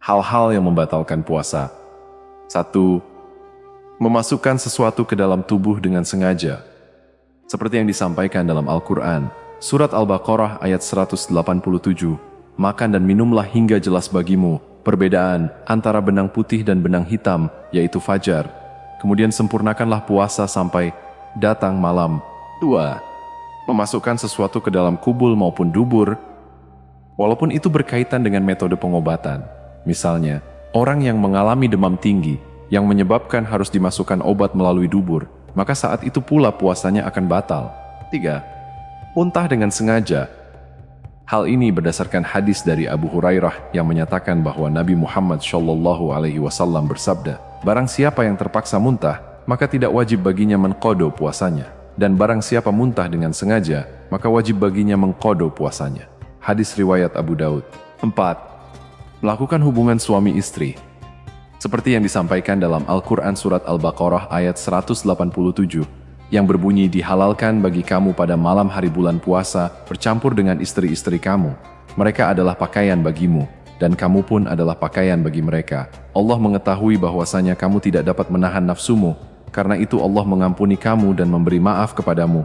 Hal-hal yang membatalkan puasa. 1. Memasukkan sesuatu ke dalam tubuh dengan sengaja. Seperti yang disampaikan dalam Al-Quran, Surat Al-Baqarah ayat 187, makan dan minumlah hingga jelas bagimu perbedaan antara benang putih dan benang hitam, yaitu fajar. Kemudian sempurnakanlah puasa sampai datang malam. 2. Memasukkan sesuatu ke dalam kubul maupun dubur, walaupun itu berkaitan dengan metode pengobatan. Misalnya, orang yang mengalami demam tinggi, yang menyebabkan harus dimasukkan obat melalui dubur, maka saat itu pula puasanya akan batal. 3. Muntah dengan sengaja. Hal ini berdasarkan hadis dari Abu Hurairah yang menyatakan bahwa Nabi Muhammad SAW bersabda, barang siapa yang terpaksa muntah, maka tidak wajib baginya mengqadha puasanya. Dan barang siapa muntah dengan sengaja, maka wajib baginya mengqadha puasanya. Hadis riwayat Abu Daud. 4. Melakukan hubungan suami istri. Seperti yang disampaikan dalam Al-Quran Surat Al-Baqarah ayat 187, yang berbunyi dihalalkan bagi kamu pada malam hari bulan puasa bercampur dengan istri-istri kamu. Mereka adalah pakaian bagimu, dan kamu pun adalah pakaian bagi mereka. Allah mengetahui bahwasanya kamu tidak dapat menahan nafsumu, karena itu Allah mengampuni kamu dan memberi maaf kepadamu.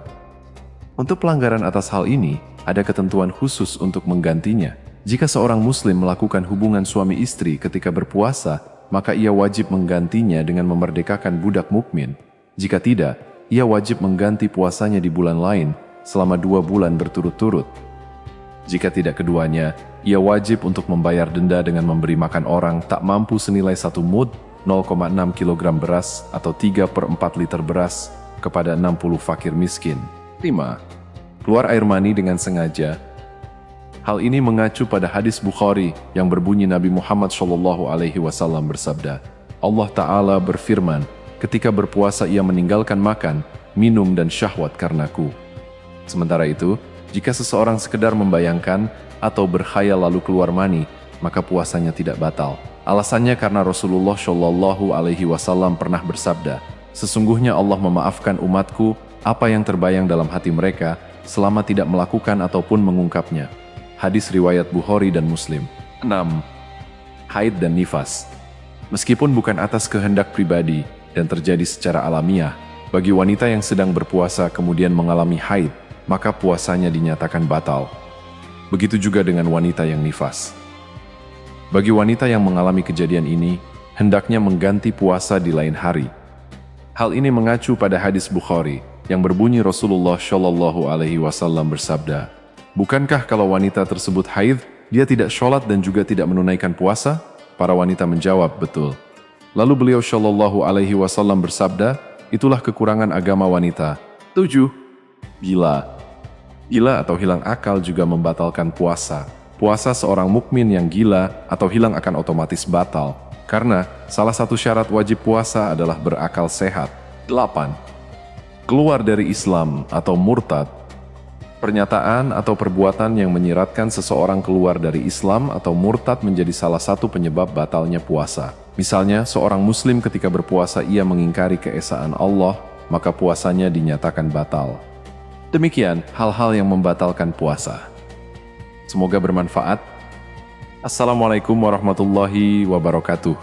Untuk pelanggaran atas hal ini, ada ketentuan khusus untuk menggantinya. Jika seorang muslim melakukan hubungan suami istri ketika berpuasa, maka ia wajib menggantinya dengan memerdekakan budak mukmin. Jika tidak, ia wajib mengganti puasanya di bulan lain selama 2 bulan berturut-turut. Jika tidak keduanya, ia wajib untuk membayar denda dengan memberi makan orang tak mampu senilai 1 mud, 0,6 kg beras atau 3/4 liter beras kepada 60 fakir miskin. 5. Keluar air mani dengan sengaja. Hal ini mengacu pada hadis Bukhari yang berbunyi Nabi Muhammad SAW bersabda, Allah Ta'ala berfirman, ketika berpuasa ia meninggalkan makan, minum dan syahwat karenaku. Sementara itu, jika seseorang sekedar membayangkan atau berkhayal lalu keluar mani, maka puasanya tidak batal. Alasannya karena Rasulullah SAW pernah bersabda, sesungguhnya Allah memaafkan umatku apa yang terbayang dalam hati mereka selama tidak melakukan ataupun mengungkapnya. Hadis riwayat Bukhari dan Muslim. 6. Haid dan nifas. Meskipun bukan atas kehendak pribadi dan terjadi secara alamiah, bagi wanita yang sedang berpuasa kemudian mengalami haid, maka puasanya dinyatakan batal. Begitu juga dengan wanita yang nifas. Bagi wanita yang mengalami kejadian ini, hendaknya mengganti puasa di lain hari. Hal ini mengacu pada hadis Bukhari yang berbunyi Rasulullah SAW bersabda, bukankah kalau wanita tersebut haid, dia tidak sholat dan juga tidak menunaikan puasa? Para wanita menjawab, betul. Lalu beliau SAW bersabda, itulah kekurangan agama wanita. 7. Gila. Gila atau hilang akal juga membatalkan puasa. Puasa seorang mukmin yang gila atau hilang akan otomatis batal. Karena salah satu syarat wajib puasa adalah berakal sehat. 8. Keluar dari Islam atau murtad. Pernyataan atau perbuatan yang menyiratkan seseorang keluar dari Islam atau murtad menjadi salah satu penyebab batalnya puasa. Misalnya, seorang muslim ketika berpuasa ia mengingkari keesaan Allah, maka puasanya dinyatakan batal. Demikian hal-hal yang membatalkan puasa. Semoga bermanfaat. Assalamualaikum warahmatullahi wabarakatuh.